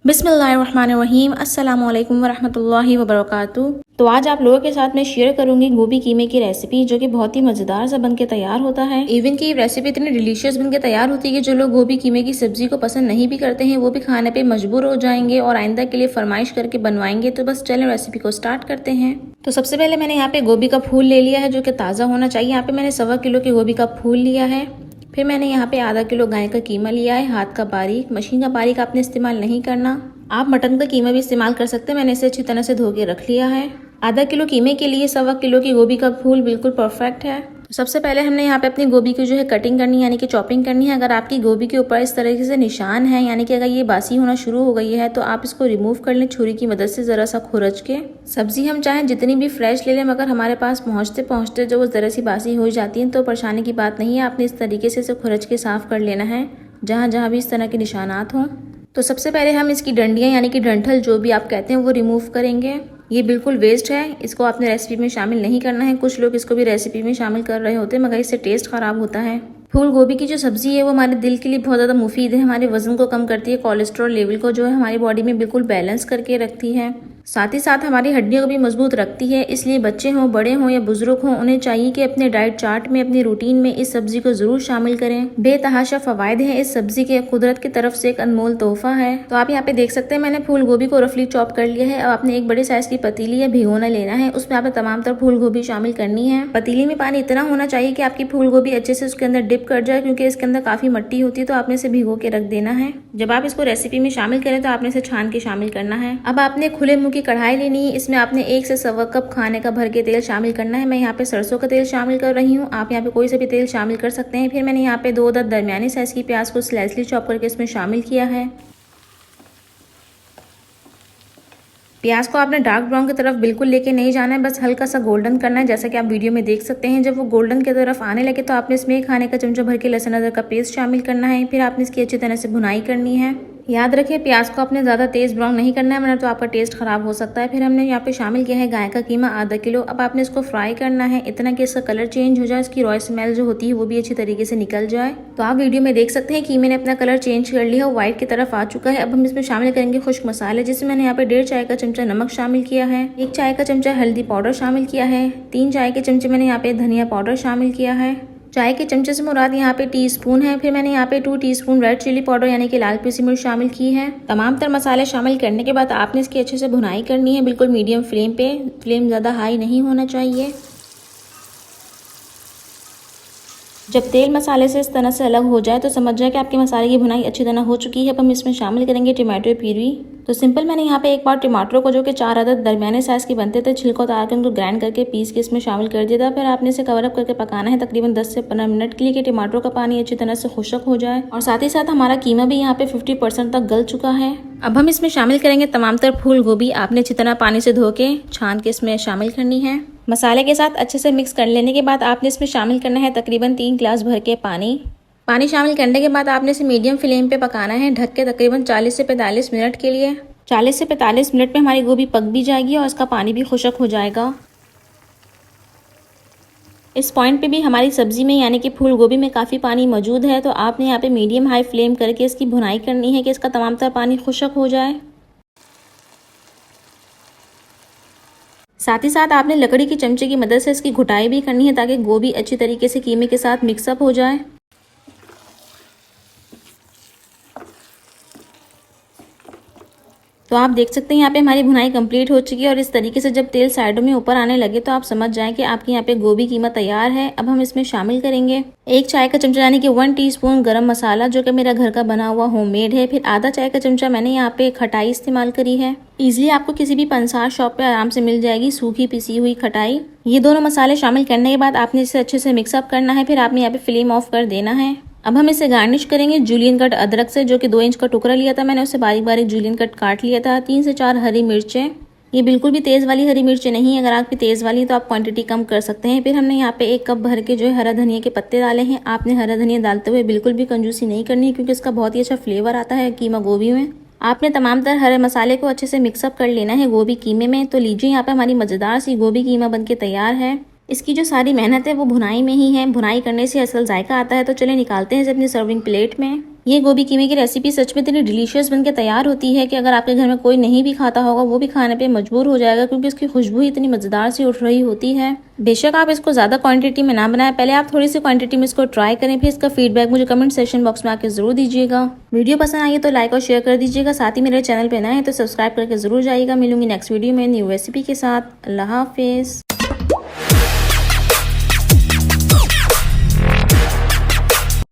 बिस्मिल्लाहिर्रहमानिर्रहीम अस्सलामु अलैकुम वरहमतुल्लाहि वबरकातुहू। तो आज आप लोगों के साथ मैं शेयर करूंगी गोभी कीमे की रेसिपी, जो कि बहुत ही मज़ेदार सा बन के तैयार होता है। इवन की ये रेसिपी इतनी डिलीशियस बन के तैयार होती है कि जो लोग गोभी कीमे की सब्जी को पसंद नहीं भी करते हैं वो भी खाने पे मजबूर हो जाएंगे और आइंदा के लिए फरमाइश करके बनवाएंगे। तो बस चलें रेसिपी को स्टार्ट करते हैं। तो सबसे पहले मैंने यहाँ पे गोभी का फूल ले लिया है, जो कि ताज़ा होना चाहिए। यहाँ पे मैंने 1.25 किलो की गोभी का फूल लिया है। फिर मैंने यहाँ पे आधा किलो गाय का कीमा लिया है, हाथ का बारीक। मशीन का बारीक आपने इस्तेमाल नहीं करना, आप मटन का कीमा भी इस्तेमाल कर सकते हैं। मैंने इसे अच्छी तरह से धो के रख लिया है। आधा किलो कीमे के लिए 1.25 किलो की गोभी का फूल बिल्कुल परफेक्ट है। सबसे पहले हमने यहाँ पे अपनी गोभी की जो है कटिंग करनी है, यानी कि चॉपिंग करनी है। अगर आपकी गोभी के ऊपर इस तरीके से निशान है, यानी कि अगर ये बासी होना शुरू हो गई है, तो आप इसको रिमूव कर लें छुरी की मदद से, ज़रा सा खुरच के। सब्जी हम चाहें जितनी भी फ्रेश ले लें, मगर हमारे पास पहुँचते पहुँचते जो वो ज़रा सी बासी हो जाती है, तो परेशानी की बात नहीं है। आपने इस तरीके से इसे खुरच के साफ़ कर लेना है जहाँ जहाँ भी इस तरह के निशानात हों। तो सबसे पहले हम इसकी डंडियाँ यानी कि डंठल जो भी आप कहते हैं वो रिमूव करेंगे। ये बिल्कुल वेस्ट है, इसको आपने रेसिपी में शामिल नहीं करना है। कुछ लोग इसको भी रेसिपी में शामिल कर रहे होते हैं, मगर इससे टेस्ट खराब होता है। फूल गोभी की जो सब्जी है वो हमारे दिल के लिए बहुत ज़्यादा मुफीद है। हमारे वजन को कम करती है, कोलेस्ट्रॉल लेवल को जो है हमारी बॉडी में बिल्कुल बैलेंस करके रखती है। साथ ही साथ हमारी हड्डियों को भी मजबूत रखती है। इसलिए बच्चे हों, बड़े हों या बुजुर्ग हों, उन्हें चाहिए कि अपने डाइट चार्ट में, अपनी रूटीन में इस सब्जी को जरूर शामिल करें। बेतहाशा फवायद हैं इस सब्जी के, कुदरत की तरफ से एक अनमोल तोहफा है। तो आप यहाँ पे देख सकते हैं मैंने फूल गोभी को रफली चॉप कर लिया है। अब आपने एक बड़े साइज की पतीली या भिगोना लेना है, उसमें आपने तमाम तर फूल गोभी शामिल करनी है। पतीली में पानी इतना होना चाहिए कि आपकी फूल गोभी अच्छे से उसके अंदर डिप कर जाए, क्योंकि इसके अंदर काफी मिट्टी होती है। तो आपने इसे भिगो के रख देना है। जब आप इसको रेसिपी में शामिल करें तो आपने इसे छान के शामिल करना है। अब आपने खुले मुंह की कढ़ाई लेनी है, इसमें आपने 1 से 1.25 कप खाने का भर के तेल शामिल करना है। मैं यहाँ पे सरसों का तेल शामिल कर रही हूँ, आप यहाँ पे कोई से भी तेल शामिल कर सकते हैं। फिर मैंने यहाँ पे 2 अदद दरमियानी साइज की प्याज को स्लाइसली चॉप करके इसमें शामिल किया है। प्याज को आपने डार्क ब्राउन की तरफ बिल्कुल लेके नहीं जाना है, बस हल्का सा गोल्डन करना है, जैसा कि आप वीडियो में देख सकते हैं। जब वो गोल्डन की तरफ आने लगे तो आपने इसमें 1 खाने का चमचा भर के लहसुन अदरक का पेस्ट शामिल करना है। फिर आपने इसकी अच्छी तरह से भुनाई करनी है। याद रखिए प्याज को आपने ज़्यादा तेज़ ब्राउन नहीं करना है, वरना तो आपका टेस्ट खराब हो सकता है। फिर हमने यहाँ पे शामिल किया है गाय का कीमा आधा किलो। अब आपने इसको फ्राई करना है इतना कि इसका कलर चेंज हो जाए, इसकी रॉय स्मेल जो होती है वो भी अच्छी तरीके से निकल जाए। तो आप वीडियो में देख सकते हैं कीमे ने अपना कलर चेंज कर लिया, व्हाइट की तरफ आ चुका है। अब हम इसमें शामिल करेंगे खुश्क मसाले, जिसमें मैंने यहाँ पे 1.5 चाय का चमचा नमक शामिल किया है, 1 चाय का चमचा हल्दी पाउडर शामिल किया है, 3 चाय के चमचे मैंने यहाँ पे धनिया पाउडर शामिल किया है। चाय के चमचे से मुराद यहाँ पे टीस्पून है। फिर मैंने यहाँ पे 2 टीस्पून रेड चिली पाउडर यानी कि लाल पिसी मिर्च शामिल की है। तमाम तर मसाले शामिल करने के बाद आपने इसकी अच्छे से भुनाई करनी है, बिल्कुल मीडियम फ्लेम पे। फ्लेम ज़्यादा हाई नहीं होना चाहिए। जब तेल मसाले से इस तरह से अलग हो जाए तो समझ जाए कि आपके मसाले की भुनाई अच्छी तरह हो चुकी है। अब हम इसमें शामिल करेंगे टमाटो प्यूरी। तो सिंपल मैंने यहाँ पे एक बार टमाटरों को, जो कि 4 अदद दरमियाने साइज के बनते थे, छिलका उतार के उनको ग्राइंड करके पीस के इसमें शामिल कर दिया था। फिर आपने इसे कवर अप करके पकाना है तकरीबन 10 से 15 मिनट के लिए, कि टमाटरों का पानी अच्छी तरह से खुश्क हो जाए। और साथ ही साथ हमारा कीमा भी यहाँ पे 50% तक गल चुका है। अब हम इसमें शामिल करेंगे तमाम तर फूल गोभी। आपने अच्छी तरह पानी से धो के छान के इसमें शामिल करनी है। मसाले के साथ अच्छे से मिक्स कर लेने के बाद आपने इसमें शामिल करना है तकरीबन 3 गिलास भर के पानी शामिल करने के बाद आपने इसे मीडियम फ्लेम पे पकाना है, ढक के तकरीबन 40 से 45 मिनट के लिए। 40 से 45 मिनट में हमारी गोभी पक भी जाएगी और इसका पानी भी खुश्क हो जाएगा। इस पॉइंट पे भी हमारी सब्जी में यानी कि फूल गोभी में काफ़ी पानी मौजूद है। तो आपने यहाँ पे मीडियम हाई फ्लेम करके इसकी भुनाई करनी है कि इसका तमाम तर पानी खुश्क हो जाए। साथ ही साथ आपने लकड़ी की चमचे की मदद से इसकी घुटाई भी करनी है, ताकि गोभी अच्छी तरीके से कीमे के साथ मिक्सअप हो जाए। तो आप देख सकते हैं यहाँ पे हमारी भुनाई कंप्लीट हो चुकी है। और इस तरीके से जब तेल साइडों में ऊपर आने लगे तो आप समझ जाएं कि आपके यहाँ पे गोभी कीमा तैयार है। अब हम इसमें शामिल करेंगे 1 चाय का चमचा यानी कि 1 टीस्पून गरम मसाला, जो कि मेरा घर का बना हुआ होममेड है। फिर आधा चाय का चमचा मैंने यहाँ पे खटाई इस्तेमाल करी है। इजीली आपको किसी भी पंसार शॉप पे आराम से मिल जाएगी सूखी पिसी हुई खटाई। ये दोनों मसाले शामिल करने के बाद आपने इसे अच्छे से मिक्सअप करना है। फिर आपने यहाँ पे फ्लेम ऑफ कर देना है। अब हम इसे गार्निश करेंगे जूलियन कट अदरक से, जो कि 2 इंच का टुकड़ा लिया था मैंने, उसे बारीक बारीक जूलियन कट काट लिया था। 3 से 4 हरी मिर्चें, ये बिल्कुल भी तेज़ वाली हरी मिर्चें नहीं, अगर आपकी तेज़ वाली तो आप क्वांटिटी कम कर सकते हैं। फिर हमने यहाँ पे 1 कप भर के जो है हरा धनिया के पत्ते डाले हैं। आपने हरा धनिया डालते हुए बिल्कुल भी कंजूसी नहीं करनी, क्योंकि इसका बहुत ही अच्छा फ्लेवर आता है कीमा गोभी में। आपने तमाम तर हरे मसाले को अच्छे से मिक्सअप कर लेना है गोभी कीमे में। तो लीजिए यहाँ पे हमारी मज़ेदार सी गोभी कीमा बन के तैयार है। इसकी जो सारी मेहनत है वो भुनाई में ही है, भुनाई करने से असल जायका आता है। तो चलिए निकालते हैं इसे अपनी सर्विंग प्लेट में। ये गोभी कीमे की रेसिपी सच में इतनी डिलीशियस बनके तैयार होती है कि अगर आपके घर में कोई नहीं भी खाता होगा वो भी खाने पे मजबूर हो जाएगा, क्योंकि इसकी खुशबू ही इतनी मजेदार सी उठ रही होती है। बेशक आप इसको ज्यादा क्वांटिटी में ना बनाएं, पहले आप थोड़ी सी क्वांटिटी में इसको ट्राई करें, फिर इसका फीडबैक मुझे कमेंट सेक्शन बॉक्स में आके जरूर दीजिएगा। वीडियो पसंद आई है तो लाइक और शेयर कर दीजिएगा, साथ ही मेरे चैनल पे नए हैं तो सब्सक्राइब करके जरूर जाइएगा। मिलूंगी नेक्स्ट वीडियो में न्यू रेसिपी के साथ। अल्लाह हाफिज।